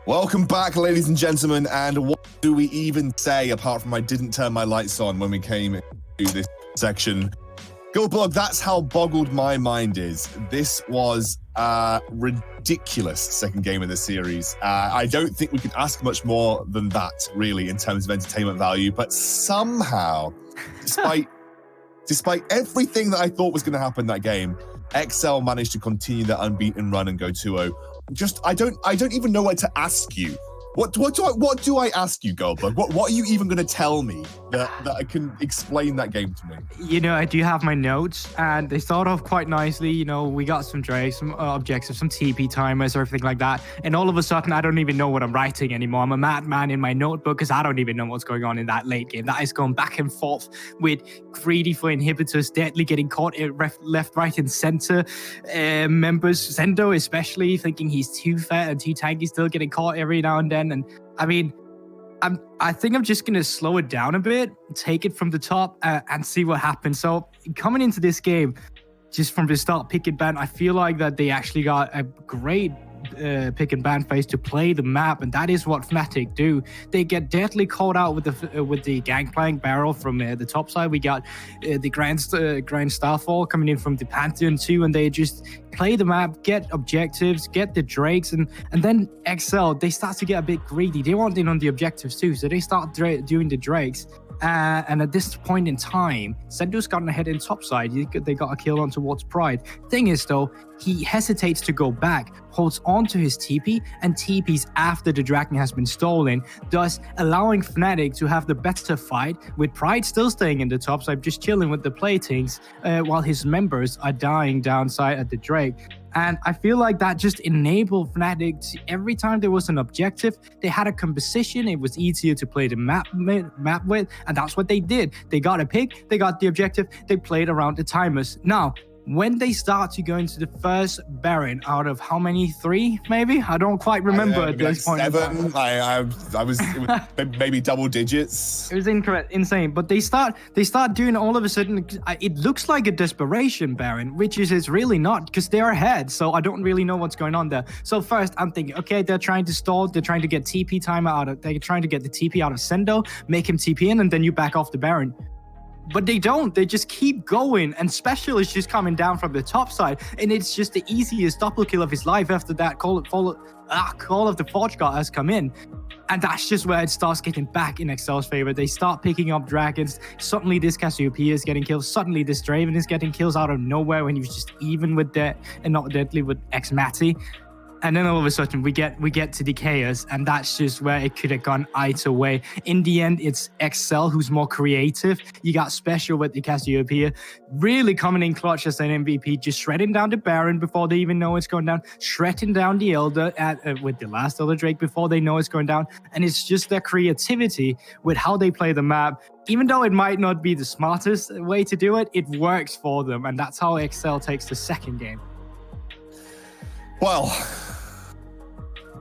Welcome back, ladies and gentlemen, and what do we even say apart from I didn't turn my lights on when we came to this section? Goldblog, that's how boggled my mind is. This was a ridiculous second game of the series. I don't think we could ask much more than that, really, in terms of entertainment value, but somehow, despite everything that I thought was going to happen in that game, XL managed to continue their unbeaten run and go 2-0. I don't even know what to ask you. What do I ask you, Goldberg? What are you even going to tell me that I can explain that game to me? You know, I do have my notes, and they start off quite nicely. You know, we got some Drakes, some objectives, some TP timers, everything like that. And all of a sudden, I don't even know what I'm writing anymore. I'm a madman in my notebook because I don't even know what's going on in that late game. That is going back and forth with greedy for inhibitors, deadly getting caught left, right, and center. Members, Zendo especially, thinking he's too fat and too tanky, still getting caught every now and then. And I mean, I think I'm just going to slow it down a bit, take it from the top and see what happens. So coming into this game, just from the start, pick and ban, I feel like that they actually got a great pick and ban phase to play the map, and that is what Fnatic do. They get deadly caught out with the gangplank barrel from the top side. We got the Grand Starfall coming in from the Pantheon too, and they just play the map, get objectives, get the Drakes, and then XL, they start to get a bit greedy. They want in on the objectives too, so they start doing the Drakes. And at this point in time, Sendo's gotten ahead in topside. They got a kill on towards Pride. Thing is, though, he hesitates to go back, holds on to his TP, and TPs after the Dragon has been stolen, thus allowing Fnatic to have the better fight, with Pride still staying in the topside, just chilling with the platings, while his members are dying downside at the Drake. And I feel like that just enabled Fnatic to, every time there was an objective, they had a composition. It was easier to play the map with, and that's what they did. They got a pick, they got the objective, they played around the timers. Now, when they start to go into the first Baron out of how many? 3, maybe? I don't quite remember at this point. 7. I was maybe double digits. It was insane. But they start doing all of a sudden. It looks like a desperation Baron, which is it's really not, because they're ahead. So I don't really know what's going on there. So first I'm thinking, okay, they're trying to stall. They're trying to get TP timer out of. They're trying to get the TP out of Sendo, make him TP in, and then you back off the Baron. But they don't. They just keep going, and Special is just coming down from the top side, and it's just the easiest double kill of his life. After that, Call of the Forge God has come in, and that's just where it starts getting back in XL's favor. They start picking up dragons. Suddenly, this Cassiopeia is getting kills. Suddenly, this Draven is getting kills out of nowhere when he was just even with that and not deadly with X-Matty. And then all of a sudden we get to the Chaos, and that's just where it could have gone either way. In the end, it's XL who's more creative. You got Special with the Cassiopeia really coming in clutch as an MVP, just shredding down the Baron before they even know it's going down, shredding down the Elder with the last Elder Drake before they know it's going down. And it's just their creativity with how they play the map. Even though it might not be the smartest way to do it, it works for them, and that's how XL takes the second game. Well,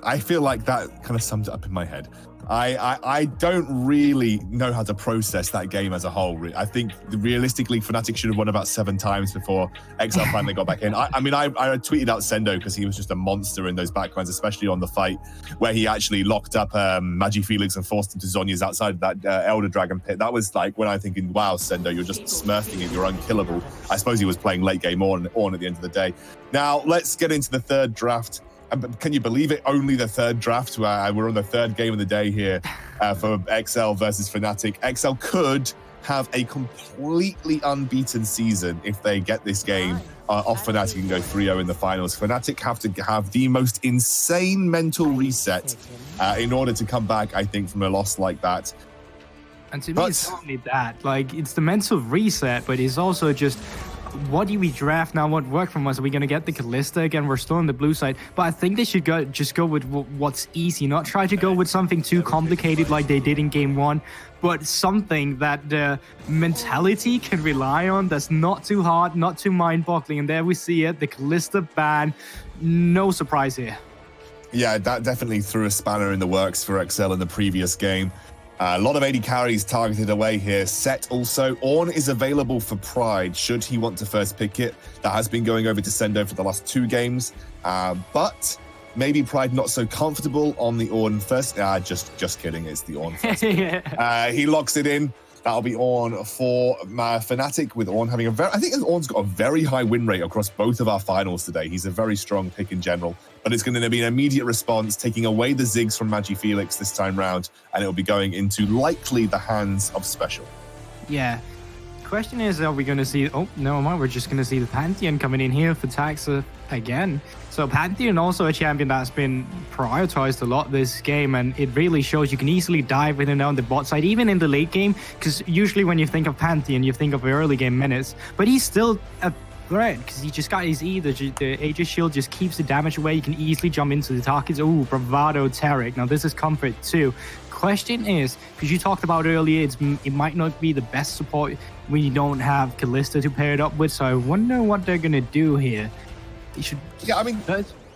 I feel like that kind of sums it up in my head. I don't really know how to process that game as a whole. I think realistically, Fnatic should have won about 7 times before XL finally got back in. I tweeted out Sendo because he was just a monster in those backgrounds, especially on the fight where he actually locked up Magi Felix and forced him to Zhonya's outside that Elder Dragon pit. That was like when I'm thinking, wow, Sendo, you're just smurfing it, you're unkillable. I suppose he was playing late game on at the end of the day. Now, let's get into the third draft. Can you believe it? Only the third draft. We're on the third game of the day here for XL versus Fnatic. XL could have a completely unbeaten season if they get this game off Fnatic and go 3-0 in the finals. Fnatic have to have the most insane mental reset in order to come back, I think, from a loss like that. And to me, it's not only that. Like, it's the mental reset, but it's also just, what do we draft now? What worked from us? Are we going to get the Callista again? We're still on the blue side. But I think they should just go with what's easy, not try to go with something too complicated like they did in game 1, but something that the mentality can rely on, that's not too hard, not too mind-boggling. And there we see it, the Callista ban. No surprise here. Yeah, that definitely threw a spanner in the works for XL in the previous game. A lot of AD carries targeted away here. Set also. Ornn is available for Pride, should he want to first pick it. That has been going over to Sendo for the last 2 games. But Maybe Pride not so comfortable on the Ornn first. Just kidding. It's the Ornn first. Yeah. He locks it in. That'll be Ornn for Fnatic, with Ornn having I think Ornn's got a very high win rate across both of our finals today. He's a very strong pick in general, but it's going to be an immediate response, taking away the Ziggs from Magi Felix this time round, and it'll be going into likely the hands of Special. Yeah. Question is, are we going to see... Oh, no, we're just going to see the Pantheon coming in here for Taxa again. So Pantheon also a champion that's been prioritized a lot this game, and it really shows you can easily dive in and out on the bot side, even in the late game, because usually when you think of Pantheon, you think of early game minutes, but he's still a threat because he just got his E. The Aegis shield just keeps the damage away. You can easily jump into the targets. Oh, Bravado Taric. Now this is comfort too. Question is, because you talked about earlier, it might not be the best support when you don't have Kalista to pair it up with, so I wonder what they're gonna do here. Yeah, I mean,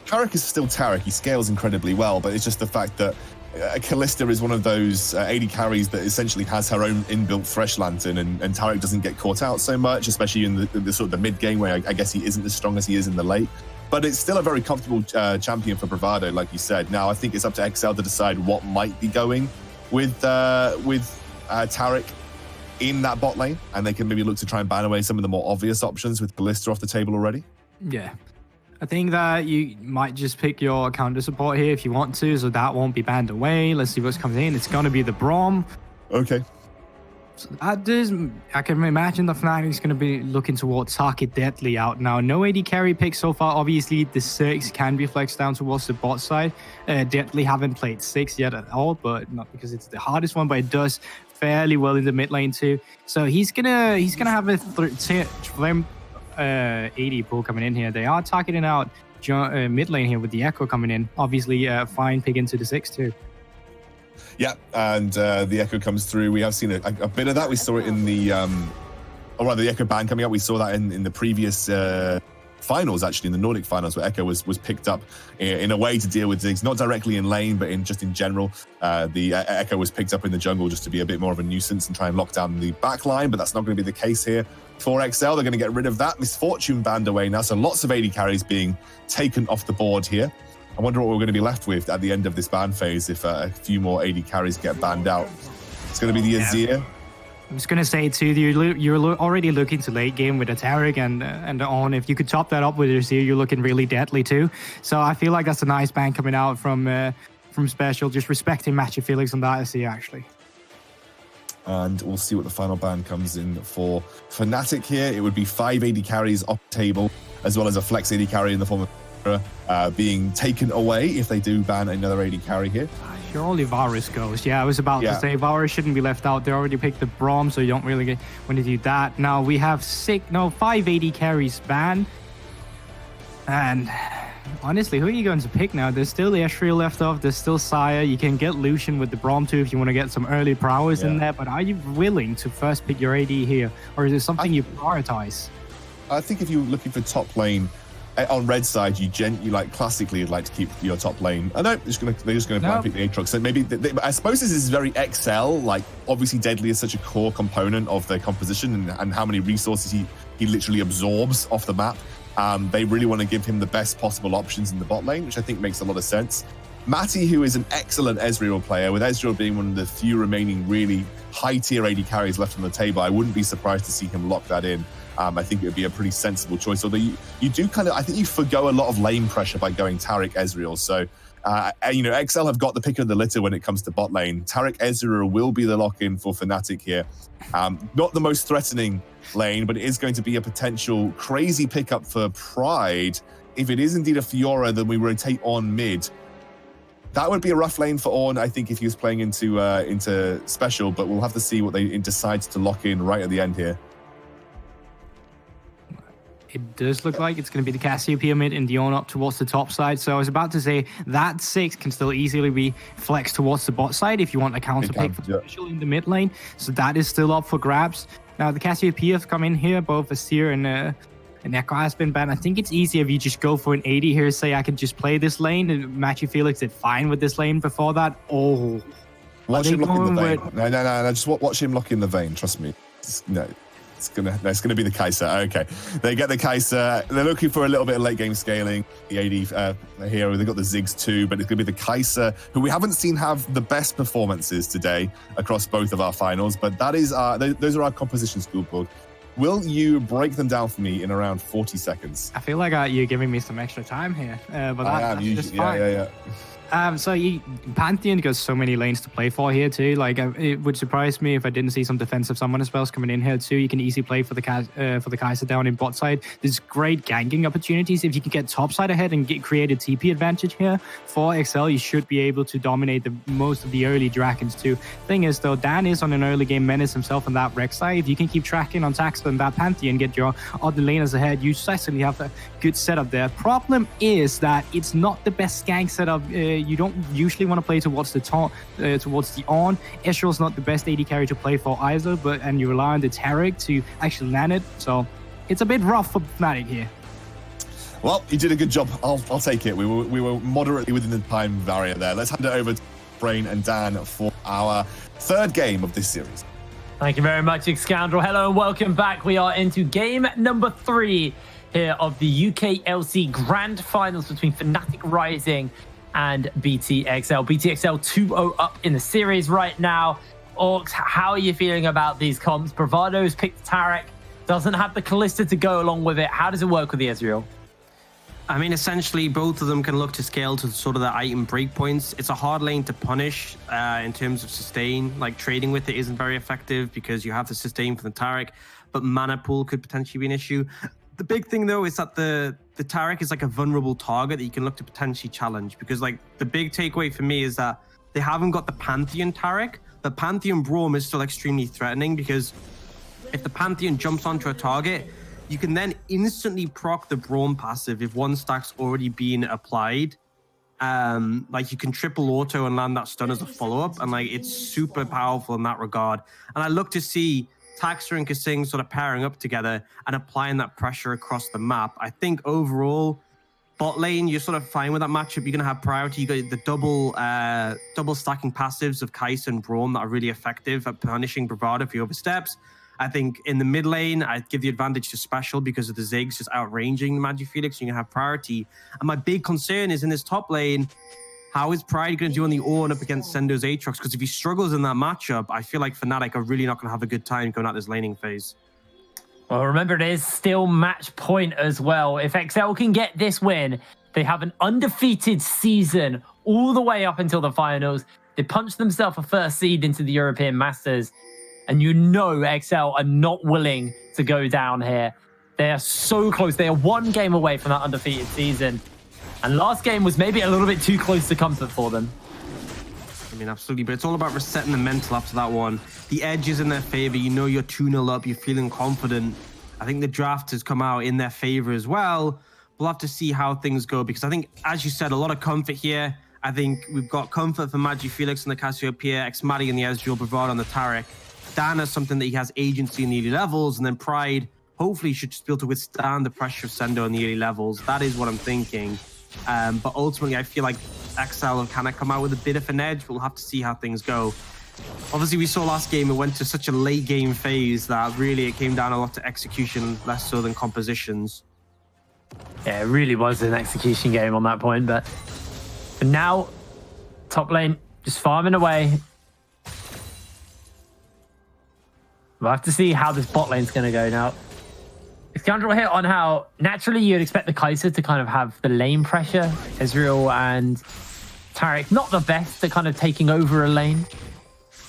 Taric is still Taric. He scales incredibly well, but it's just the fact that Kalista is one of those AD carries that essentially has her own inbuilt Thresh Lantern, and Taric doesn't get caught out so much, especially in the sort of the mid game where I guess he isn't as strong as he is in the late. But it's still a very comfortable champion for Bravado, like you said. Now, I think it's up to XL to decide what might be going with Taric in that bot lane, and they can maybe look to try and ban away some of the more obvious options with Kalista off the table already. Yeah. I think that you might just pick your counter support here if you want to, so that won't be banned away. Let's see what's coming in. It's going to be the Braum. Okay. So that does, I can imagine the Fnatic is going to be looking towards Target Deadly out now. No AD carry pick so far. Obviously, the 6 can be flexed down towards the bot side. Deadly haven't played 6 yet at all, but not because it's the hardest one, but it does fairly well in the mid lane too. So he's gonna have a flame 80 pool coming in here. They are targeting out mid lane here with the Echo coming in. Obviously, fine pick into the 6 too. Yeah, and the Echo comes through. We have seen a bit of that. We saw it in the, or rather, the Echo ban coming up. We saw that in the previous finals, actually, in the Nordic finals, where Echo was picked up in a way to deal with Ziggs, not directly in lane, but just in general. The Echo was picked up in the jungle just to be a bit more of a nuisance and try and lock down the back line, but that's not going to be the case here for XL. They're going to get rid of that. Misfortune banned away now, so lots of AD carries being taken off the board here. I wonder what we're going to be left with at the end of this ban phase if a few more AD carries get banned out. It's going to be the Azir. I was going to say too, you're already looking to late game with a Taric and Ornn. If you could top that up with Azir, you're looking really deadly too. So I feel like that's a nice ban coming out from Special, just respecting Magi Felix on that Azir actually. And we'll see what the final ban comes in for Fnatic here. It would be 5 AD carries off table, as well as a flex AD carry in the form of being taken away if they do ban another AD carry here. Surely Varus goes. Yeah, I was about to say Varus shouldn't be left out. They already picked the Braum, so you don't really want to do that. Now we have 5 AD carries banned. And honestly, who are you going to pick now? There's still the Ezreal left off. There's still Sire. You can get Lucian with the Braum too if you want to get some early prowess in there. But are you willing to first pick your AD here? Or is it something you prioritize? I think if you're looking for top lane, on red side, you like classically you'd like to keep your top lane. I know they're just gonna blind pick the Aatrox. So maybe I suppose this is very XL. Like obviously, Deadly is such a core component of their composition and how many resources he literally absorbs off the map. They really want to give him the best possible options in the bot lane, which I think makes a lot of sense. Matty, who is an excellent Ezreal player, with Ezreal being one of the few remaining really high-tier AD carries left on the table, I wouldn't be surprised to see him lock that in. I think it would be a pretty sensible choice. Although you do I think you forgo a lot of lane pressure by going Taric Ezreal. So, XL have got the pick of the litter when it comes to bot lane. Taric Ezreal will be the lock-in for Fnatic here. Not the most threatening lane, but it is going to be a potential crazy pickup for Pride. If it is indeed a Fiora, then we rotate on mid. That would be a rough lane for Ornn, I think, if he was playing into Special, but we'll have to see what they decide to lock in right at the end here. It does look like it's going to be the Cassiopeia mid and Dion up towards the top side. So I was about to say that 6 can still easily be flexed towards the bot side if you want a counter pick for Special in the mid lane. So that is still up for grabs. Now the Cassiopeia have come in here, both Azir and Echo has been banned. I think it's easier if you just go for an 80 here, say I can just play this lane, and Magi Felix did fine with this lane before that. Watch him lock in the vein. No, just watch him lock in the vein, trust me. No. That's gonna be the Kai'Sa. Okay, they get the Kai'Sa. They're looking for a little bit of late game scaling. The AD hero. They got the Ziggs too, but it's gonna be the Kai'Sa, who we haven't seen have the best performances today across both of our finals. But that is those are our composition schoolboard. Will you break them down for me in around 40 seconds? I feel like you're giving me some extra time here, but that's just fine. Yeah. So Pantheon got so many lanes to play for here too. Like it would surprise me if I didn't see some defensive summoner spells coming in here too. You can easily play for the Kai'Sa down in bot side. There's great ganking opportunities if you can get top side ahead and create a TP advantage here for XL. You should be able to dominate most of the early dragons too. Thing is though, Dan is on an early game menace himself on that Rex side. If you can keep tracking on Taxter and that Pantheon, get your other laners ahead, you certainly have a good setup there. Problem is that it's not the best gank setup. You don't usually want to play towards the on. Ezreal's not the best AD carry to play for either, and you rely on the Taric to actually land it. So it's a bit rough for Fnatic here. Well, you did a good job. I'll take it. We were moderately within the time barrier there. Let's hand it over to Brain and Dan for our third game of this series. Thank you very much, Scoundrel. Hello and welcome back. We are into game number 3 here of the UKLC Grand Finals between Fnatic Rising and BTXL. BTXL 2-0 up in the series right now. Orcs, how are you feeling about these comps? Bravado's picked Taric, doesn't have the Kalista to go along with it. How does it work with the Ezreal? I mean, essentially, both of them can look to scale to sort of the item breakpoints. It's a hard lane to punish in terms of sustain. Like, trading with it isn't very effective because you have the sustain for the Taric, but mana pool could potentially be an issue. The big thing, though, is that the Taric is like a vulnerable target that you can look to potentially challenge, because like the big takeaway for me is that they haven't got the Pantheon Taric, but Pantheon Braum is still extremely threatening, because if the Pantheon jumps onto a target, you can then instantly proc the Braum passive if one stack's already been applied. Like you can triple auto and land that stun as a follow-up, and like it's super powerful in that regard. And I look to see Taxter and Kasing sort of pairing up together and applying that pressure across the map. I think overall, bot lane, you're sort of fine with that matchup. You're going to have priority. You got the double stacking passives of Kai'Sa and Braum that are really effective at punishing Bravado if he oversteps. I think in the mid lane, I'd give the advantage to Special because of the Ziggs just outranging the MagiFelix. You're going to have priority. And my big concern is in this top lane, how is Pride going to do on the Ornn up against Sendo's Aatrox? Because if he struggles in that matchup, I feel like Fnatic are really not going to have a good time going at this laning phase. Well, remember, it is still match point as well. If XL can get this win, they have an undefeated season all the way up until the finals. They punched themselves a first seed into the European Masters. And you know XL are not willing to go down here. They are so close. They are one game away from that undefeated season. And last game was maybe a little bit too close to comfort for them. I mean, absolutely. But it's all about resetting the mental after that one. The edge is in their favor. You know you're 2-0 up. You're feeling confident. I think the draft has come out in their favor as well. We'll have to see how things go, because I think, as you said, a lot of comfort here. I think we've got comfort for MagiFelix and the Cassiopeia, Xmadi and the Ezreal, Bravado and the Taric. Dan has something that he has agency in the early levels, and then Pride hopefully should just be able to withstand the pressure of Sendo in the early levels. That is what I'm thinking. But ultimately, I feel like XL have kind of come out with a bit of an edge. We'll have to see how things go. Obviously, we saw last game, it went to such a late game phase that really it came down a lot to execution, less so than compositions. Yeah, it really was an execution game on that point. But now, top lane, just farming away. We'll have to see how this bot lane's going to go now. Scoundrel hit on how naturally you'd expect the Kai'Sa to kind of have the lane pressure. Ezreal and Taric, not the best at kind of taking over a lane.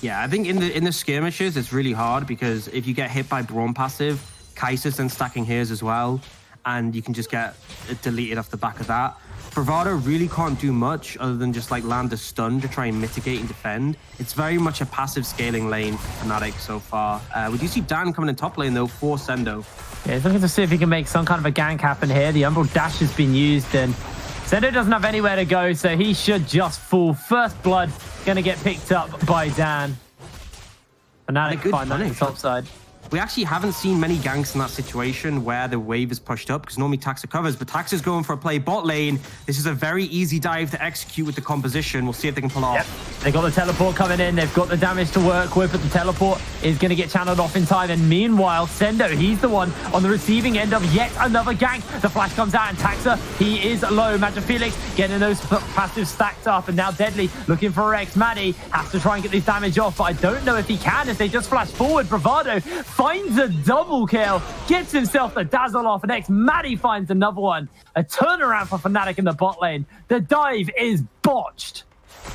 Yeah, I think in the skirmishes, it's really hard, because if you get hit by Braum passive, Kai'Sa's then stacking hers as well, and you can just get deleted off the back of that. Bravado really can't do much other than just like land a stun to try and mitigate and defend. It's very much a passive scaling lane for Fnatic so far. We do see Dan coming in top lane though for Sendo. Yeah, he's looking to see if he can make some kind of a gank happen here. The Umbral Dash has been used, and Sendo doesn't have anywhere to go, so he should just fall. First blood going to get picked up by Dan. Fnatic find that on the top side. We actually haven't seen many ganks in that situation where the wave is pushed up, because normally Taxa covers, but Taxa's going for a play bot lane. This is a very easy dive to execute with the composition. We'll see if they can pull off. Yep. They got the teleport coming in. They've got the damage to work with, but the teleport is going to get channeled off in time. And meanwhile, Sendo, he's the one on the receiving end of yet another gank. The flash comes out, and Taxa, he is low. Magic Felix getting those passives stacked up, and now Deadly looking for Rex. Maddie has to try and get this damage off, but I don't know if he can as they just flash forward. Bravado finds a double kill, gets himself the dazzle off, and next Maddie finds another one. A turnaround for Fnatic in the bot lane. The dive is botched.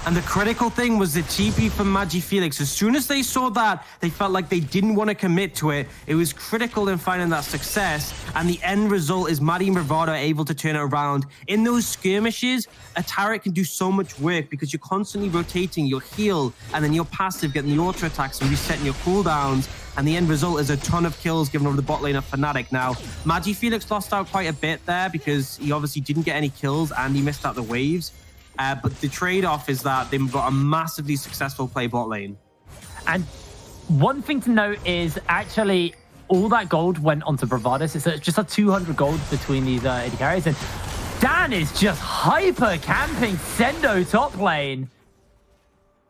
And the critical thing was the TP from Magi Felix. As soon as they saw that, they felt like they didn't want to commit to it. It was critical in finding that success. And the end result is Maddie and Bravado are able to turn it around. In those skirmishes, a turret can do so much work because you're constantly rotating your heal and then your passive, getting the auto attacks and resetting your cooldowns. And the end result is a ton of kills given over the bot lane of Fnatic. Now, Magi Felix lost out quite a bit there because he obviously didn't get any kills and he missed out the waves. But the trade-off is that they've got a massively successful play bot lane. And one thing to note is actually all that gold went onto Bravado. So it's just a 200 gold between these AD carries. And Dan is just hyper-camping Sendo top lane.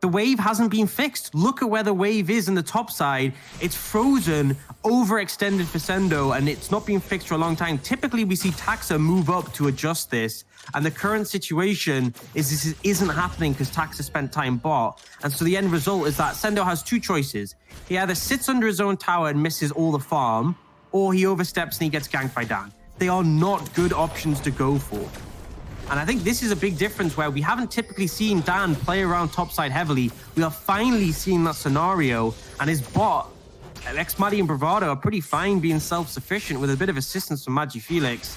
The wave hasn't been fixed. Look at where the wave is in the top side. It's frozen, overextended for Sendo, and it's not been fixed for a long time. Typically, we see Taxa move up to adjust this. And the current situation is this isn't happening because Taxa spent time bot. And so the end result is that Sendo has two choices. He either sits under his own tower and misses all the farm, or he oversteps and he gets ganked by Dan. They are not good options to go for. And I think this is a big difference where we haven't typically seen Dan play around topside heavily. We are finally seeing that scenario, and his bot, Maddie and Bravado, are pretty fine being self-sufficient with a bit of assistance from Magi Felix.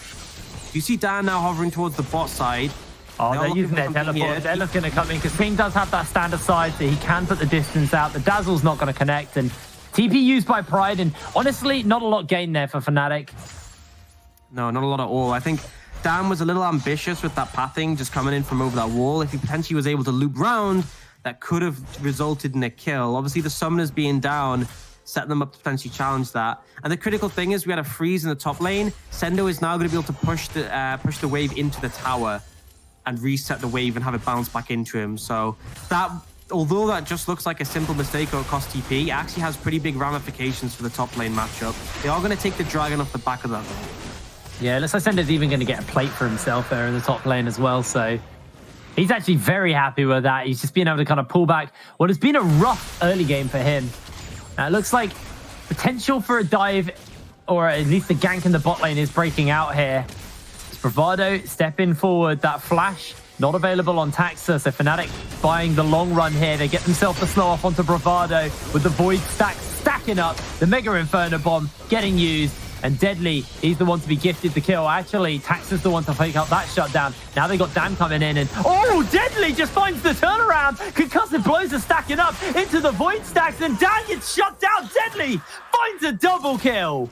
You see Dan now hovering towards the bot side. Oh, they're using their teleport. They're looking to come in because King does have that standard side, so he can put the distance out. The Dazzle's not going to connect, and TP used by Pride, and honestly, not a lot gained there for Fnatic. No, not a lot at all. I think Dan was a little ambitious with that pathing, just coming in from over that wall. If he potentially was able to loop round, that could have resulted in a kill. Obviously, the summoners being down set them up to potentially challenge that. And the critical thing is we had a freeze in the top lane. Sendo is now going to be able to push the wave into the tower and reset the wave and have it bounce back into him. So that, although that just looks like a simple mistake or cost TP, it actually has pretty big ramifications for the top lane matchup. They are going to take the dragon off the back of that though. Yeah, looks like Sendo's even going to get a plate for himself there in the top lane as well. So he's actually very happy with that. He's just being able to kind of pull back what has been a rough early game for him. Now, it looks like potential for a dive, or at least the gank in the bot lane is breaking out here. It's Bravado stepping forward. That flash not available on Taxa, so Fnatic buying the long run here. They get themselves the slow off onto Bravado with the Void stack stacking up. The Mega Inferno Bomb getting used. And Deadly, he's the one to be gifted the kill. Actually, Taxa's the one to fake out that shutdown. Now they got Dan coming in, and oh, Deadly just finds the turnaround. Concussive blows are stacking up into the Void stacks, and Dan gets shut down. Deadly finds a double kill.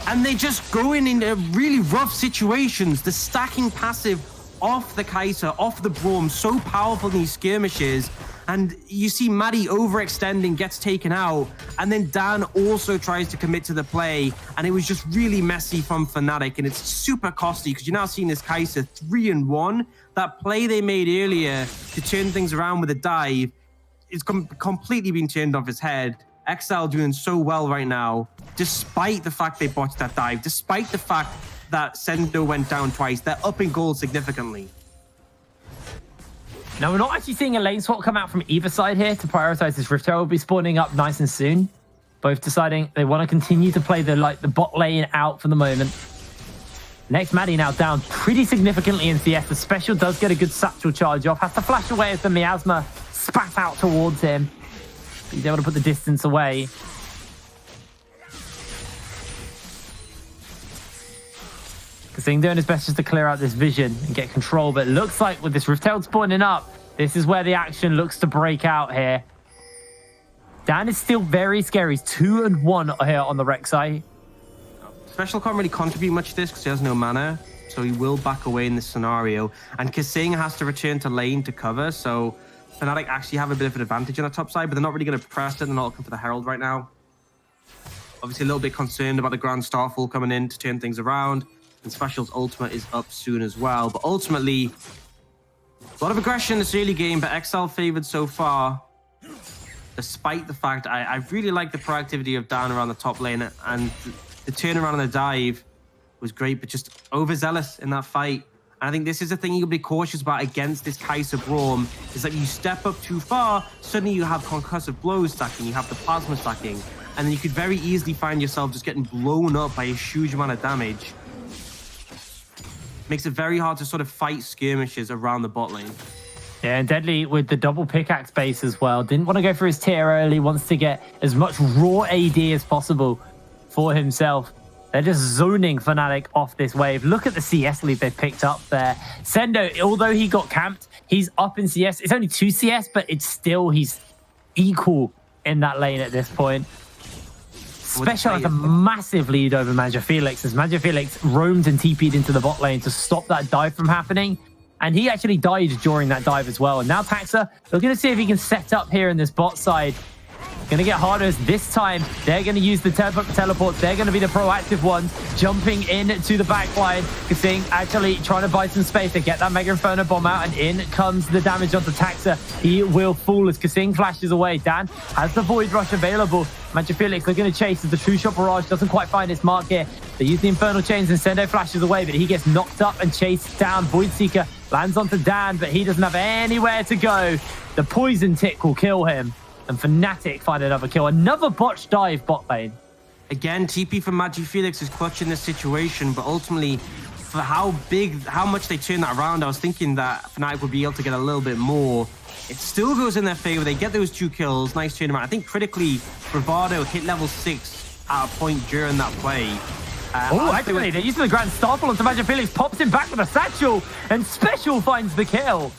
And they just go in really rough situations. The stacking passive off the Kai'Sa, off the Braum, so powerful in these skirmishes. And you see Maddie overextending, gets taken out, and then Dan also tries to commit to the play, and it was just really messy from Fnatic, and it's super costly because you're now seeing this Kai'Sa 3-1. That play they made earlier to turn things around with a dive is completely being turned off his head. XL doing so well right now, despite the fact they botched that dive, despite the fact that Sendo went down twice. They're upping gold significantly. Now, we're not actually seeing a lane swap come out from either side here to prioritize this Rift Herald will be spawning up nice and soon. Both deciding they want to continue to play the bot lane out for the moment. Next, Maddie now down pretty significantly in CS. The special does get a good satchel charge off. Has to flash away as the miasma spat out towards him. He's able to put the distance away. Kasing doing his best just to clear out this vision and get control, but it looks like with this Rift Herald spawning up, this is where the action looks to break out here. Dan is still very scary. He's 2-1 here on the Rek'Sai. Special can't really contribute much to this because he has no mana, so he will back away in this scenario. And Kasing has to return to lane to cover, so Fnatic actually have a bit of an advantage on the top side, but they're not really going to press it. They're not looking for the Herald right now. Obviously, a little bit concerned about the Grand Starfall coming in to turn things around. And Special's ultimate is up soon as well. But ultimately, a lot of aggression in this early game, but XL favored so far. Despite the fact I really like the proactivity of Dan around the top lane, and the turnaround and the dive was great, but just overzealous in that fight. And I think this is a thing you'll be cautious about against this Kai'Sa Braum, is that you step up too far, suddenly you have concussive blows stacking, you have the plasma stacking, and then you could very easily find yourself just getting blown up by a huge amount of damage. Makes it very hard to sort of fight skirmishes around the bot lane. Yeah, and Deadly with the double pickaxe base as well. Didn't want to go for his tier early, wants to get as much raw AD as possible for himself. They're just zoning Fnatic off this wave. Look at the CS lead they've picked up there. Sendo, although he got camped, he's up in CS. It's only 2 CS, but it's still, he's equal in that lane at this point. Special has a massive lead over Manja Felix, as Manja Felix roamed and TP'd into the bot lane to stop that dive from happening. And he actually died during that dive as well. And now Taxa, we're going to see if he can set up here in this bot side. Going to get harder as this time they're going to use the teleports. They're going to be the proactive ones, jumping into the backline. Kasing actually trying to buy some space. They get that Mega Inferno bomb out, and in comes the damage onto Taxa. He will fall as Kasing flashes away. Dan has the Void Rush available. Manja Felix looking to chase as the True Shot Barrage doesn't quite find its mark here. They use the Infernal Chains and Sendo flashes away, but he gets knocked up and chased down. Void Seeker lands onto Dan, but he doesn't have anywhere to go. The Poison Tick will kill him. And Fnatic find another kill. Another botched dive bot lane. Again, TP from Magi Felix is clutch in this situation, but ultimately, for how much they turn that around, I was thinking that Fnatic would be able to get a little bit more. It still goes in their favor. They get those 2 kills. Nice turnaround. I think critically, Bravado hit level 6 at a point during that play. Actually, they're using the Grand Starfall onto Manja Felix, pops him back with a satchel, and Special finds the kill.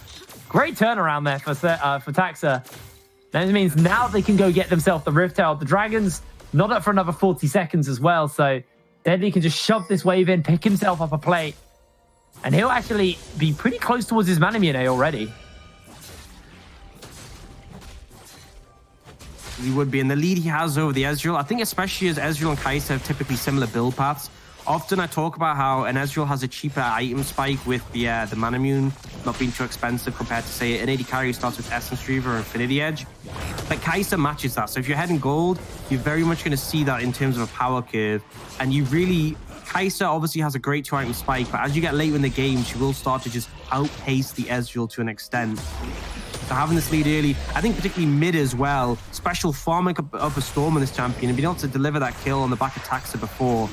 Great turnaround there for Taxa. That means now they can go get themselves the Rift Tail. The Dragon's not up for another 40 seconds as well, so Deadly can just shove this wave in, pick himself up a plate, and he'll actually be pretty close towards his Manamune already. He would be, and the lead he has over the Ezreal, I think especially as Ezreal and Kai'Sa have typically similar build paths. Often I talk about how an Ezreal has a cheaper item spike with the Manamune not being too expensive compared to, say, an AD carry who starts with Essence Reaver or Infinity Edge. But Kai'Sa matches that. So if you're heading gold, you're very much going to see that in terms of a power curve. And you really... Kai'Sa obviously has a great 2-item spike, but as you get later in the game, she will start to just outpace the Ezreal to an extent. So having this lead early, I think particularly mid as well, Special farming up a Storm on this champion and being able to deliver that kill on the back of Taxa before,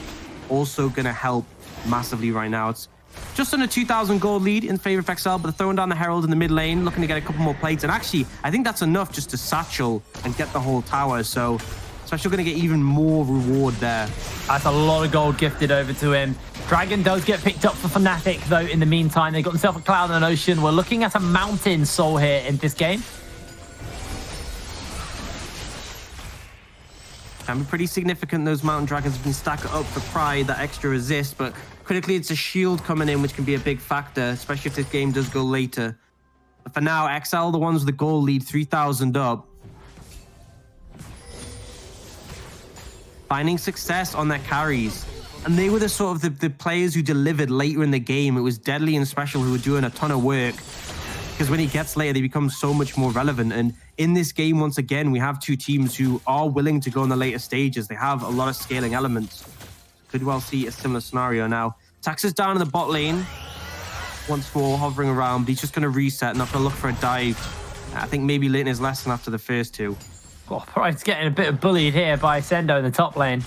also going to help massively right now. It's just on a 2,000 gold lead in favor of XL, but they're throwing down the Herald in the mid lane, looking to get a couple more plates. And actually, I think that's enough just to satchel and get the whole tower. So Special going to get even more reward there. That's a lot of gold gifted over to him. Dragon does get picked up for Fnatic, though, in the meantime. They got themselves a cloud and an ocean. We're looking at a mountain soul here in this game. Can be pretty significant. Those mountain dragons have been stacked up for Pride, that extra resist, but critically it's a shield coming in, which can be a big factor, especially if this game does go later. But for now, XL, the ones with the gold lead, 3,000 up. Finding success on their carries. And they were the sort of the players who delivered later in the game. It was Deadly and Special who were doing a ton of work. Because when he gets later, they become so much more relevant. And in this game, once again, we have 2 teams who are willing to go in the later stages. They have a lot of scaling elements. Could well see a similar scenario now. Taxa's down in the bot lane. Once more, hovering around. But he's just going to reset and not going to look for a dive. I think maybe learning his lesson after the first 2. Oh, Pride's getting a bit of bullied here by Sendo in the top lane.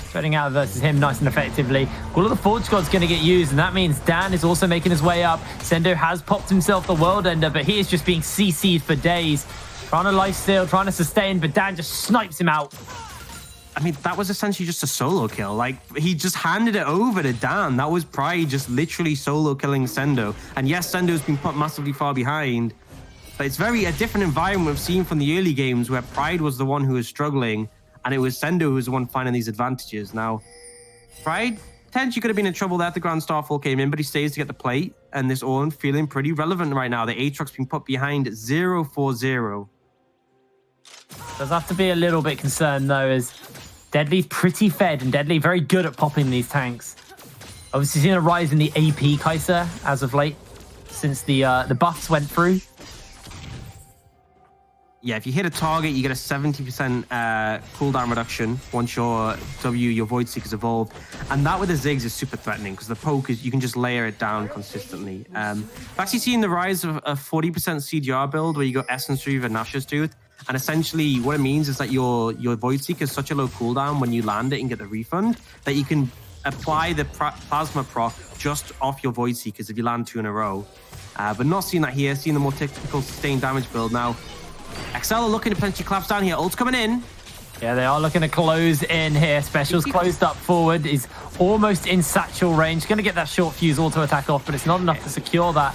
Spreading out versus him nice and effectively. All of the Forge God's going to get used, and that means Dan is also making his way up. Sendo has popped himself the World Ender, but he is just being CC'd for days. Trying to lifesteal, trying to sustain, but Dan just snipes him out. I mean, that was essentially just a solo kill. Like, he just handed it over to Dan. That was Pride just literally solo killing Sendo. And yes, Sendo's been put massively far behind, but it's a different environment we've seen from the early games where Pride was the one who was struggling, and it was Sendo who was the one finding these advantages. Now, Pride potentially could have been in trouble there if the Grand Starfall came in, but he stays to get the plate, and this Ornn feeling pretty relevant right now. The Aatrox being put behind 0-4-0. Does have to be a little bit concerned, though, as Deadly's pretty fed, and Deadly very good at popping these tanks. Obviously seen a rise in the AP Kai'Sa as of late, since the buffs went through. Yeah, if you hit a target, you get a 70% cooldown reduction once your Void Seeker's evolved. And that with the Ziggs is super threatening because the poke is, you can just layer it down consistently. I've actually seen the rise of a 40% CDR build where you go Essence Reaver, Nashor's Tooth. And essentially what it means is that your Void Seeker is such a low cooldown when you land it and get the refund that you can apply the Plasma proc just off your Void Seekers if you land 2 in a row. But not seeing that here, seeing the more typical sustained damage build now. XL are looking to potentially collapse down here. Ult's coming in. Yeah, they are looking to close in here. Special's closed up forward. Is almost in satchel range. Going to get that short fuse auto attack off, but it's not enough to secure that.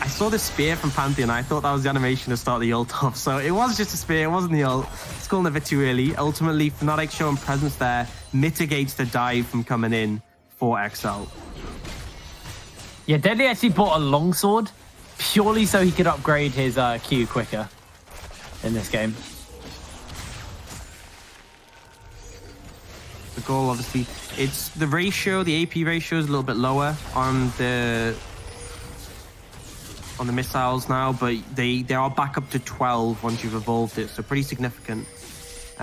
I saw the spear from Pantheon. I thought that was the animation to start the ult off. So it was just a spear. It wasn't the ult. It's calling a bit too early. Ultimately, Fnatic showing presence there mitigates the dive from coming in for XL. Yeah, Deadly actually bought a longsword purely so he could upgrade his Q quicker in this game. The goal, obviously, it's the ratio, the AP ratio is a little bit lower on the missiles now, but they are back up to 12 once you've evolved it, so pretty significant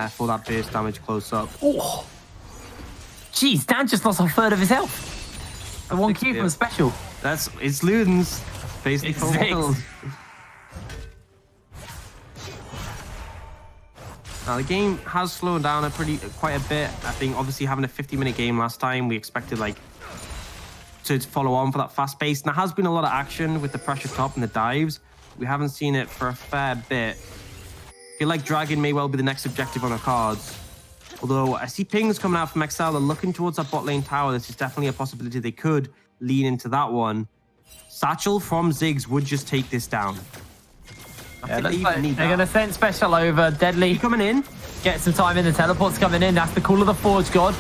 for that burst damage close up. Oh, jeez, Dan just lost a third of his health. The one Q from Special. It's Ludens, basically full health. Now the game has slowed down quite a bit. I think obviously having a 50-minute game last time, we expected to follow on for that fast pace. And there has been a lot of action with the pressure top and the dives. We haven't seen it for a fair bit. I feel like Dragon may well be the next objective on the cards. Although I see pings coming out from XL. They're looking towards that bot lane tower. This is definitely a possibility they could lean into that one. Satchel from Ziggs would just take this down. Yeah, they're going to send Special over. Deadly coming in. Get some time in. The teleport's coming in. That's the call of the Forge God.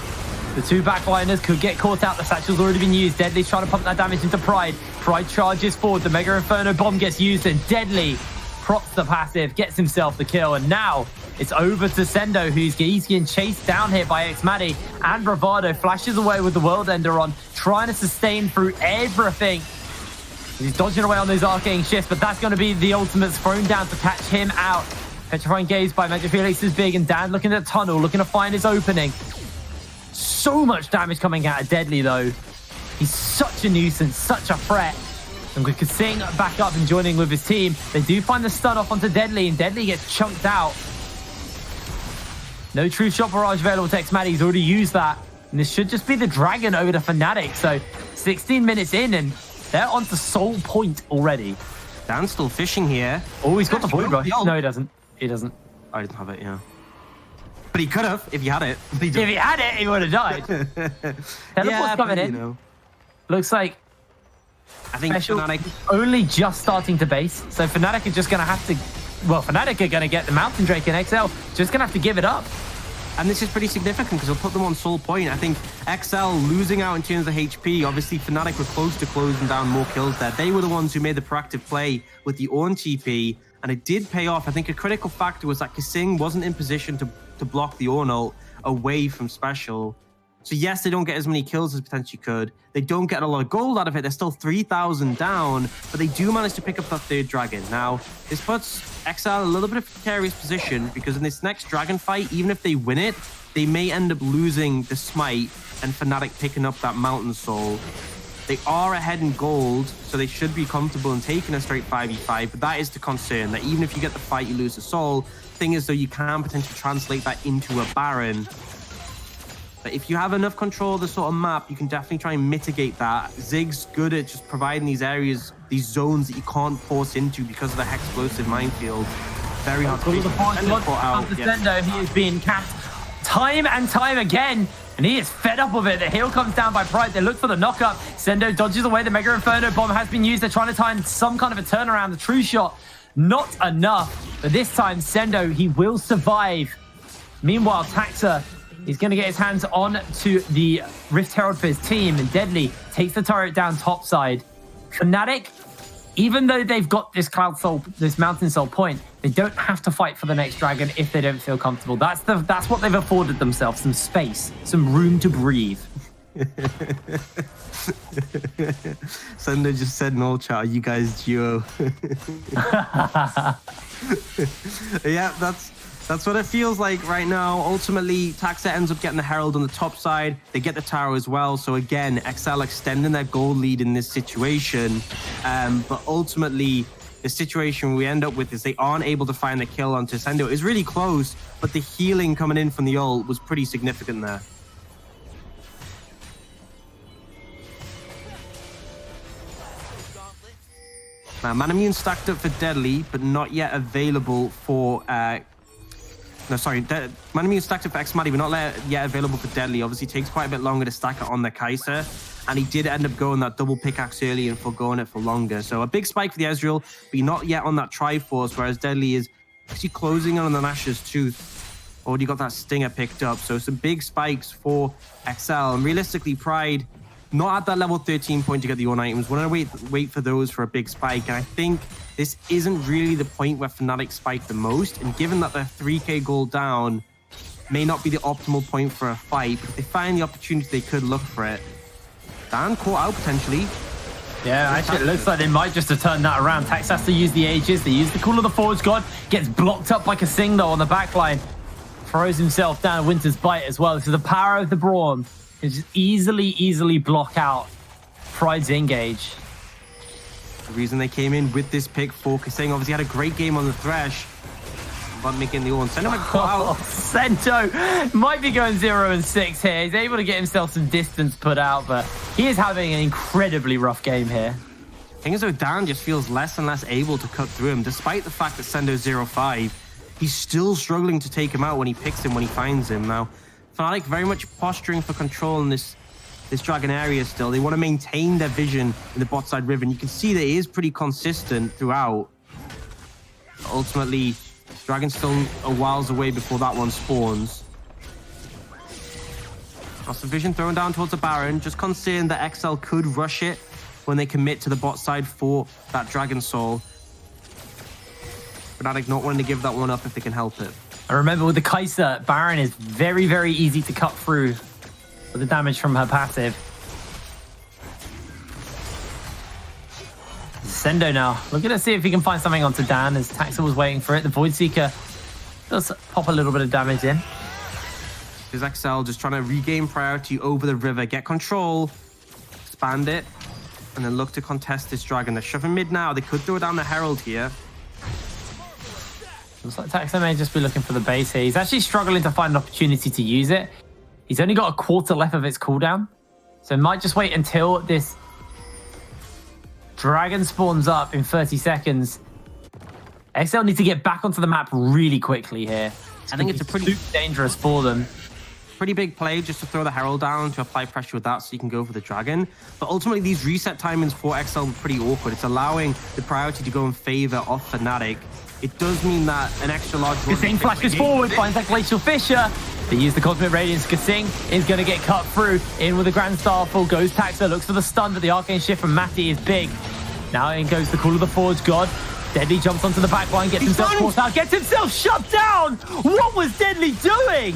The two backliners could get caught out. The Satchel's already been used. Deadly's trying to pump that damage into Pride. Pride charges forward. The Mega Inferno bomb gets used, and Deadly props the passive, gets himself the kill. And now it's over to Sendo, he's getting chased down here by X-Matty. And Bravado flashes away with the World Ender on, trying to sustain through everything. He's dodging away on those arcane shifts, but that's going to be the ultimates thrown down to catch him out. Petrifying Gaze by Magic Felix is big, and Dan looking at the tunnel, looking to find his opening. So much damage coming out of Deadly, though. He's such a nuisance, such a threat. And we could sing back up and joining with his team. They do find the stun off onto Deadly, and Deadly gets chunked out. No true shot barrage available to X-Matty. He's already used that. And this should just be the Dragon over to Fnatic. So 16 minutes in, and they're on to Soul Point already. Dan's still fishing here. Oh, he's got the Void Rush. No, he doesn't. He doesn't. I didn't have it, yeah. But he could have, if he had it. If he had it, he would have died. Teleport's coming in. Know. Looks like I think Fnatic only just starting to base. So Fnatic are just going to have to... Well, Fnatic are going to get the Mountain Drake and XL. Just going to have to give it up. And this is pretty significant because it'll put them on Soul Point. I think XL losing out in terms of HP. Obviously, Fnatic were close to closing down more kills there. They were the ones who made the proactive play with the Ornn TP. And it did pay off. I think a critical factor was that Kasing wasn't in position to block the Ornn ult away from Special. So yes, they don't get as many kills as potentially could. They don't get a lot of gold out of it. They're still 3,000 down, but they do manage to pick up that third dragon. Now, this puts XL a little bit of a precarious position because in this next dragon fight, even if they win it, they may end up losing the smite and Fnatic picking up that mountain soul. They are ahead in gold, so they should be comfortable in taking a straight 5v5, but that is the concern, that even if you get the fight, you lose the soul. Thing is, though, you can potentially translate that into a Baron. But if you have enough control of the sort of map, you can definitely try and mitigate that. Zig's good at just providing these areas, these zones that you can't force into because of the Hexplosive minefield. Very hard to Sendo, he is being capped time and time again, and he is fed up with it. The heal comes down by Pride. They look for the knockup. Sendo dodges away. The Mega Inferno bomb has been used. They're trying to time some kind of a turnaround. The true shot, not enough. But this time, Sendo, he will survive. Meanwhile, Taxa, he's going to get his hands on to the Rift Herald for his team, and Deadly takes the turret down topside. Fnatic, even though they've got this Mountain Soul point, They don't have to fight for the next dragon if they don't feel comfortable. That's what they've afforded themselves, some space, some room to breathe. Sender just said in all chat, you guys duo. Yeah, that's what it feels like right now. Ultimately, Taxa ends up getting the Herald on the top side. They get the tower as well. So again, XL extending their gold lead in this situation. But ultimately, the situation we end up with is they aren't able to find the kill on Sendo. It's really close, but the healing coming in from the ult was pretty significant there. Now, Manamune stacked up for Deadly, but not yet available for... Manamune stacked up for Xmadi, but not yet available for Deadly. Obviously, it takes quite a bit longer to stack it on the Kai'Sa, and he did end up going that double pickaxe early and foregoing it for longer. So a big spike for the Ezreal, but not yet on that Triforce, whereas Deadly is actually closing on the Nash's Tooth. Already got that Stinger picked up, so some big spikes for XL. And realistically, Pride... not at that level 13 point to get the own items. Want to wait for those for a big spike. And I think this isn't really the point where Fnatic spike the most. And given that they're 3k gold down, may not be the optimal point for a fight. But if they find the opportunity, they could look for it. Dan caught out potentially. Yeah, actually, it looks like they might just have turned that around. Tax has to use the Aegis. They use the Call of the Forge God. Gets blocked up by Kasing, though, on the backline. Throws himself down Winter's Bite as well. So the power of the Brawn can just easily block out Pride's engage. The reason they came in with this pick for Kasing, obviously had a great game on the Thresh, but making the all Sendo caught out. Sendo might be going 0-6 here. He's able to get himself some distance put out, but he is having an incredibly rough game here. Thing is, though, Dan just feels less and less able to cut through him, despite the fact that Sendo's 0-5. He's still struggling to take him out when he picks him, when he finds him. Now, Fnatic very much posturing for control in this Dragon area still. They want to maintain their vision in the bot side river, and you can see that it is pretty consistent throughout. Ultimately, Dragon's still a whiles away before that one spawns. Lots of vision thrown down towards the Baron, just concerned that XL could rush it when they commit to the bot side for that Dragon Soul. Fnatic not wanting to give that one up if they can help it. I remember with the Kai'Sa, Baron is very easy to cut through with the damage from her passive. Sendo now. Looking to see if he can find something onto Dan as Taxa was waiting for it. The Void Seeker does pop a little bit of damage in. Is XL just trying to regain priority over the river, get control, expand it, and then look to contest this dragon. They're shoving mid now. They could throw down the Herald here. Looks like Taxa may just be looking for the base here. He's actually struggling to find an opportunity to use it. He's only got a quarter left of its cooldown. So might just wait until this dragon spawns up in 30 seconds. XL need to get back onto the map really quickly here. I think it's a pretty dangerous for them. Pretty big play just to throw the Herald down to apply pressure with that so you can go for the dragon. But ultimately, these reset timings for XL are pretty awkward. It's allowing the priority to go in favor of Fnatic. It does mean that an extra large... Kasing flashes forward, finds that Glacial Fissure. They use the Cosmic Radiance. Kasing is going to get cut through. In with the Grand Starfall goes Taxa, looks for the stun, but the Arcane Shift from Matty is big. Now in goes the Call of the Forge God. Deadly jumps onto the back line, gets himself caught out, gets himself shut down! What was Deadly doing?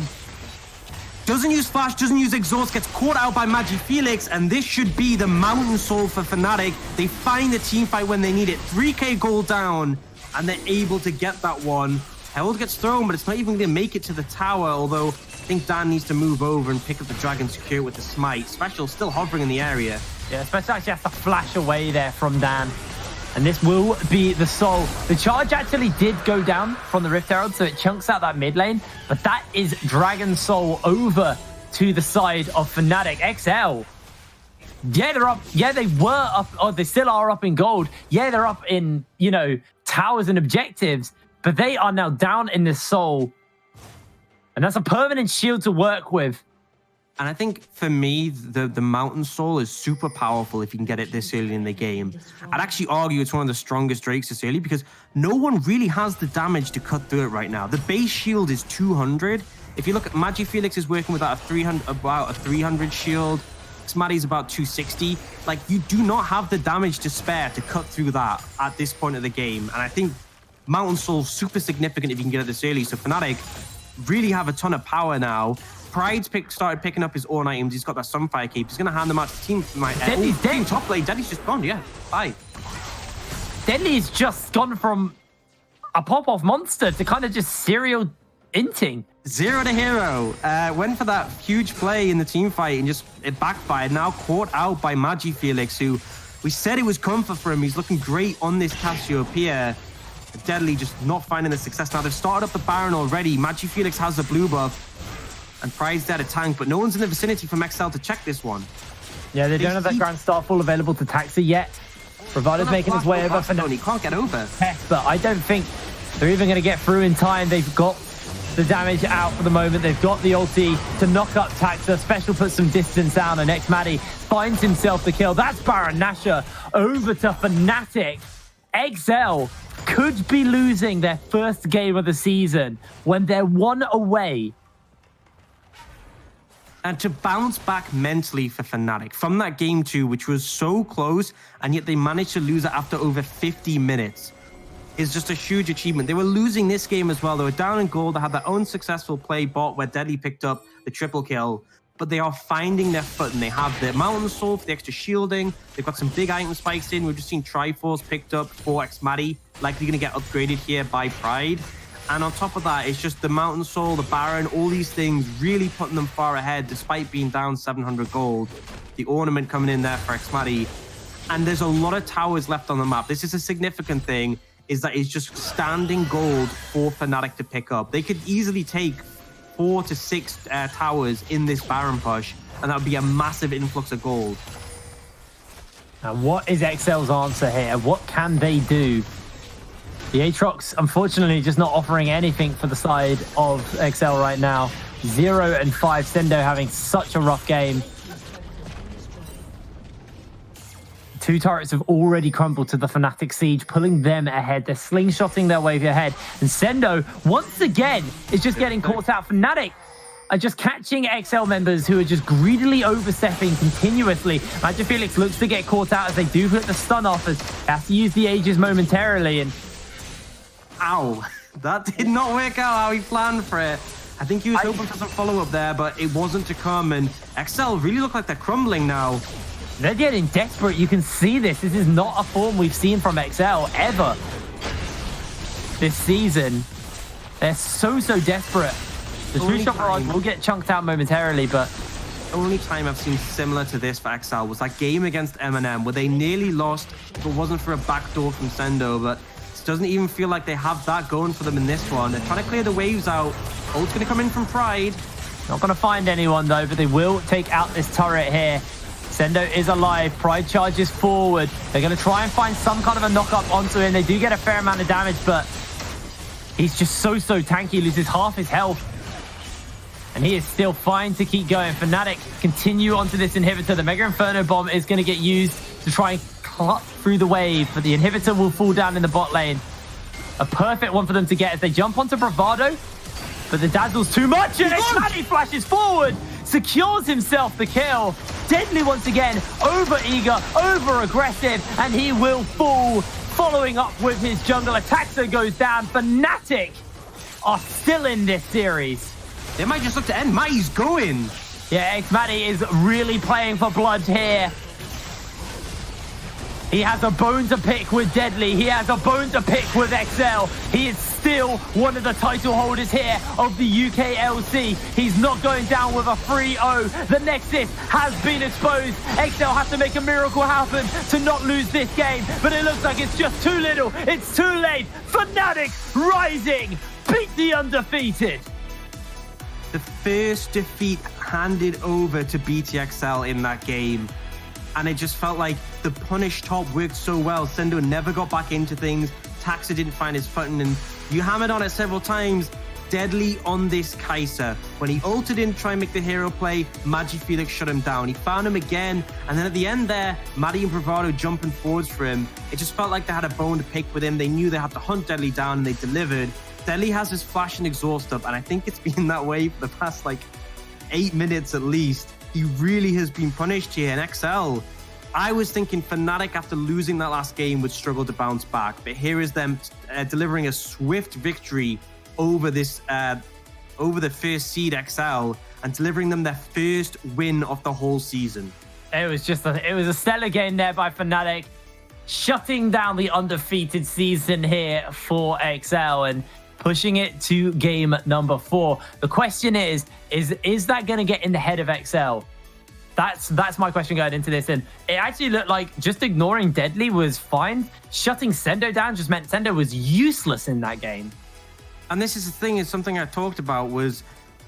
Doesn't use Flash, doesn't use Exhaust, gets caught out by Magi Felix, and this should be the Mountain Soul for Fnatic. They find the team fight when they need it. 3k gold down, and they're able to get that one. Herald gets thrown, but it's not even going to make it to the tower, although I think Dan needs to move over and pick up the Dragon Secure with the Smite. Special still hovering in the area. Yeah, Special actually has to flash away there from Dan. And this will be the soul. The charge actually did go down from the Rift Herald, so it chunks out that mid lane. But that is Dragon Soul over to the side of Fnatic. XL. Yeah, they're up. Yeah, they were up. Or they still are up in gold. Yeah, they're up in, you know, towers and objectives. But they are now down in the soul. And that's a permanent shield to work with. And I think for me, the Mountain Soul is super powerful if you can get it this early in the game. I'd actually argue it's one of the strongest Drakes this early because no one really has the damage to cut through it right now. The base shield is 200. If you look at Magi Felix is working with about a 300 shield. Xmadi's about 260. Like, you do not have the damage to spare to cut through that at this point of the game. And I think Mountain Soul, super significant if you can get it this early. So Fnatic really have a ton of power now. Pride's started picking up his own items. He's got that Sunfire Cape. He's going to hand them out to team. Deadly's dead. Team top lane. Deadly's just gone, yeah. Bye. Deadly's just gone from a pop-off monster to kind of just serial inting. 0 to hero. Went for that huge play in the team fight and just it backfired. Now caught out by MagiFelix, who we said it was comfort for him. He's looking great on this Cassiopeia. Deadly just not finding the success. Now they've started up the Baron already. MagiFelix has the blue buff. And Pride's dead a tank, but no one's in the vicinity from XL to check this one. Yeah, they don't have that Grand Starfall available to Taxa yet. Bravado's making his way over. He can't get over. But I don't think they're even going to get through in time. They've got the damage out for the moment. They've got the ulti to knock up Taxa. Special puts some distance down, and Xmatty finds himself the kill. That's Baron Nashor over to Fnatic. XL could be losing their first game of the season when they're 1 away. And to bounce back mentally for Fnatic from that game 2, which was so close, and yet they managed to lose it after over 50 minutes, is just a huge achievement. They were losing this game as well. They were down in gold. They had their own successful play bot where Deadly picked up the triple kill, but they are finding their footing. They have the Mountain Soul for the extra shielding. They've got some big item spikes in. We've just seen Triforce picked up for Xmatty, likely going to get upgraded here by Pride. And on top of that, it's just the Mountain Soul, the Baron, all these things really putting them far ahead despite being down 700 gold. The Ornament coming in there for Xmatty. And there's a lot of towers left on the map. This is a significant thing, is that it's just standing gold for Fnatic to pick up. They could easily take 4 to 6 towers in this Baron push, and that would be a massive influx of gold. And what is XL's answer here? What can they do? The Aatrox, unfortunately, just not offering anything for the side of XL right now. 0 and 5. Sendo having such a rough game. 2 turrets have already crumbled to the Fnatic siege, pulling them ahead. They're slingshotting their way ahead. And Sendo, once again, is just getting caught out. Fnatic are just catching XL members who are just greedily overstepping continuously. MagiFelix looks to get caught out as they do put the stun off, as they have to use the Aegis momentarily. And ow, that did not work out how he planned for it. I think he was hoping for some follow-up there, but it wasn't to come, and XL really look like they're crumbling now. They're getting desperate. You can see this. This is not a form we've seen from XL ever this season. They're so desperate. The True Shot Barrage will get chunked out momentarily, but the only time I've seen similar to this for XL was that game against M&M, where they nearly lost if it wasn't for a backdoor from Sendo, but doesn't even feel like they have that going for them in this one. They're trying to clear the waves out. Ult's going to come in from Pride. Not going to find anyone, though, but they will take out this turret here. Sendo is alive. Pride charges forward. They're going to try and find some kind of a knock-up onto him. They do get a fair amount of damage, but he's just so tanky. He loses half his health. And he is still fine to keep going. Fnatic continue onto this inhibitor. The Mega Inferno Bomb is going to get used to try and cut through the wave, but the inhibitor will fall down in the bot lane. A perfect one for them to get as they jump onto Bravado, but the dazzle's too much, and Xmatty flashes forward, secures himself the kill. Deadly once again, over eager, over aggressive, and he will fall. Following up with his jungle, Taxa goes down. Fnatic are still in this series. They might just look to end. Matty's going. Yeah, Xmatty is really playing for blood here. He has a bone to pick with Deadly. He has a bone to pick with XL. He is still one of the title holders here of the UKLC. He's not going down with a 3-0. The Nexus has been exposed. XL has to make a miracle happen to not lose this game, but it looks like it's just too little. It's too late. Fnatic rising, beat the undefeated. The first defeat handed over to BTXL in that game. And it just felt like the punish top worked so well. Sendo never got back into things. Taxa didn't find his footing, and you hammered on it several times. Deadly on this Kai'Sa. When he ulted in to try and make the hero play, MagiFelix shut him down. He found him again, and then at the end there, Maddie and Bravado jumping forwards for him. It just felt like they had a bone to pick with him. They knew they had to hunt Deadly down, and they delivered. Deadly has his flash and exhaust up, and I think it's been that way for the past 8 minutes at least. He really has been punished here, and XL I was thinking Fnatic, after losing that last game, would struggle to bounce back. But here is them delivering a swift victory over this, over the first seed XL, and delivering them their first win of the whole season. It was a stellar game there by Fnatic, shutting down the undefeated season here for XL and pushing it to game number 4. The question is that going to get in the head of XL? That's my question going into this. And it actually looked like just ignoring Deadly was fine. Shutting Sendo down just meant Sendo was useless in that game. And this is the thing, is something I talked about, was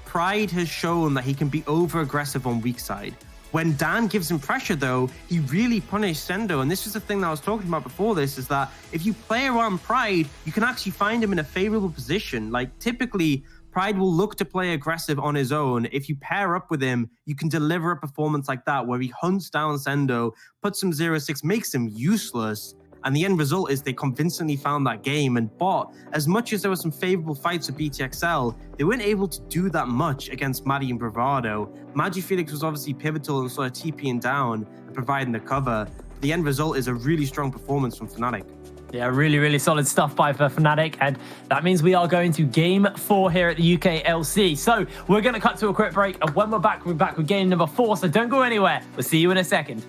Pride has shown that he can be over-aggressive on weak side. When Dan gives him pressure, though, he really punished Sendo. And this is the thing that I was talking about before this, is that if you play around Pride, you can actually find him in a favorable position. Like, typically, Pride will look to play aggressive on his own. If you pair up with him, you can deliver a performance like that, where he hunts down Sendo, puts him 0-6, makes him useless. And the end result is they convincingly found that game. And Bot, as much as there were some favorable fights with BTXL, they weren't able to do that much against Maddie and Bravado. Magifelix was obviously pivotal in sort of TPing down and providing the cover. But the end result is a really strong performance from Fnatic. Yeah, really, really solid stuff by Fnatic. And that means we are going to game 4 here at the UK LC. So we're going to cut to a quick break. And when we're back with game number 4. So don't go anywhere. We'll see you in a second.